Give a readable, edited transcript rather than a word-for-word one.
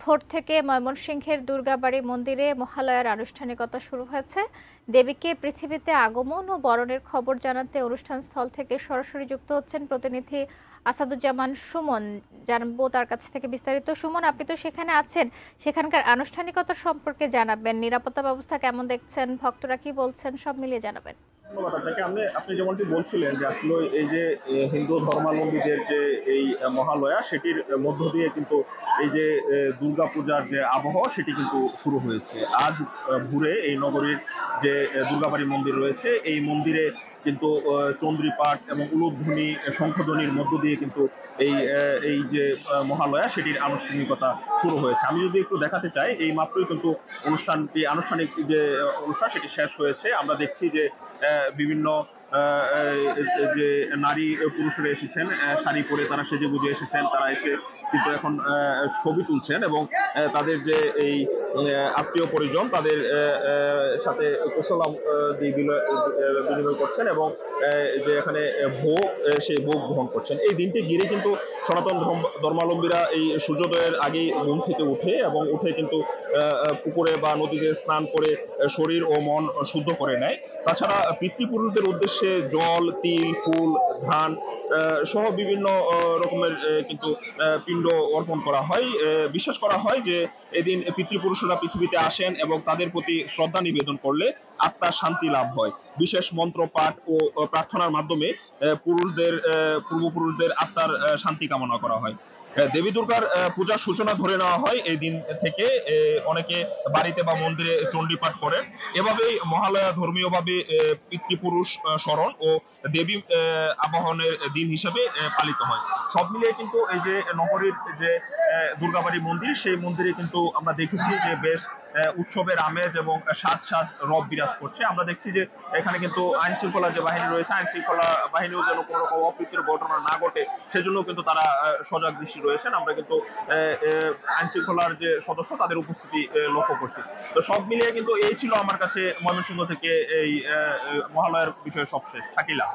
ভোর থেকে ময়মনসিংহের দুর্গাবাড়ী মন্দিরে মহালয়ার আনুষ্ঠানিকতা শুরু হয়েছে। দেবীকে পৃথিবীতে আগমন ও বরণের খবর জানাতে অনুষ্ঠান স্থল থেকে সরাসরি যুক্ত হচ্ছেন প্রতিনিধি আসাদুজ্জামান সুমন। জানবো তার কাছ থেকে বিস্তারিত। সুমন, আপনি তো সেখানে আছেন, সেখানকার আনুষ্ঠানিকতা সম্পর্কে জানাবেন। নিরাপত্তা ব্যবস্থা কেমন দেখছেন, ভক্তরা কি বলছেন, সব মিলিয়ে জানাবেন। ধন্যবাদ আপনাকে। আপনি যেমনটি বলছিলেন যে আসলে এই যে হিন্দু ধর্মাবলম্বীদের যে এই মহালয়া সেটির মধ্য দিয়ে কিন্তু এই যে দুর্গাপূজার যে আবহাওয়া সেটি কিন্তু শুরু হয়েছে। আজ ভোরে এই নগরীর যে দুর্গাবাড়ী মন্দির রয়েছে এই মন্দিরে কিন্তু চন্দ্রীপাঠ এবং উলুধ্বনি শঙ্খধ্বনির মধ্য দিয়ে কিন্তু এই যে মহালয়া সেটির আনুষ্ঠানিকতা শুরু হয়েছে। আমি যদি একটু দেখাতে চাই, এই মাত্রই কিন্তু আনুষ্ঠানিক যে অনুষ্ঠান সেটি শেষ হয়েছে। আমরা দেখছি যে বিভিন্ন যে নারী পুরুষরা এসেছেন, শাড়ি পরে তারা সেজে গুজে এসেছেন, তারা এসে কিন্তু এখন ছবি তুলছেন এবং তাদের যে এই আত্মীয় পরিজন তাদের সাথে কুশলাম বিনিময় করছেন এবং যে এখানে ভোগ সেই ভোগ গ্রহণ করছেন। এই দিনটি ঘিরে কিন্তু সনাতন ধর্মাবলম্বীরা এই সূর্যোদয়ের আগেই ঘুম থেকে উঠে এবং উঠে কিন্তু পুকুরে বা নদীতে স্নান করে শরীর ও মন শুদ্ধ করে নেয়। তাছাড়া পিতৃপুরুষদের উদ্দেশ্যে জল, তিল, ফুল, ধান সহ বিভিন্ন রকমের কিন্তু পিণ্ড অর্পণ করা হয়। বিশ্বাস করা হয় যে এদিন পিতৃপুরুষরা পৃথিবীতে আসেন এবং তাদের প্রতি শ্রদ্ধা নিবেদন করলে আত্মার শান্তি লাভ হয়। বিশেষ মন্ত্র পাঠ ও প্রার্থনার মাধ্যমে পূর্বপুরুষদের আত্মার শান্তি কামনা করা হয়। দেবী দুর্গার পূজার সূচনা ধরে নেওয়া হয় এই দিন থেকে। অনেকে বাড়িতে বা মন্দিরে চণ্ডী পাঠ করেন। এভাবেই মহালয়া ধর্মীয়ভাবে পিতৃপুরুষ স্মরণ ও দেবী আবাহনের দিন হিসেবে পালিত হয়। সব মিলিয়ে কিন্তু এই যে নগরীর যে দুর্গাবাড়ী মন্দির, সেই মন্দিরে কিন্তু আমরা দেখেছি যে বেশ উৎসবের আমেজ এবং সাজ সাজ রব বিরাজ করছে। আমরা দেখছি যে এখানে কিন্তু আইন শৃঙ্খলা যে বাহিনী রয়েছে, আইন শৃঙ্খলা বাহিনীও যেন কোনো রকম অপ্রীতির ঘটনা না ঘটে সেজন্য কিন্তু তারা সজাগ দৃষ্টি রয়েছেন। আমরা কিন্তু আইন শৃঙ্খলার যে সদস্য তাদের উপস্থিতি লক্ষ্য করছি। তো সব মিলিয়ে কিন্তু এই ছিল আমার কাছে ময়মনসিংহ থেকে এই মহালয়ার বিষয়ে সবশেষ। শাকিলা।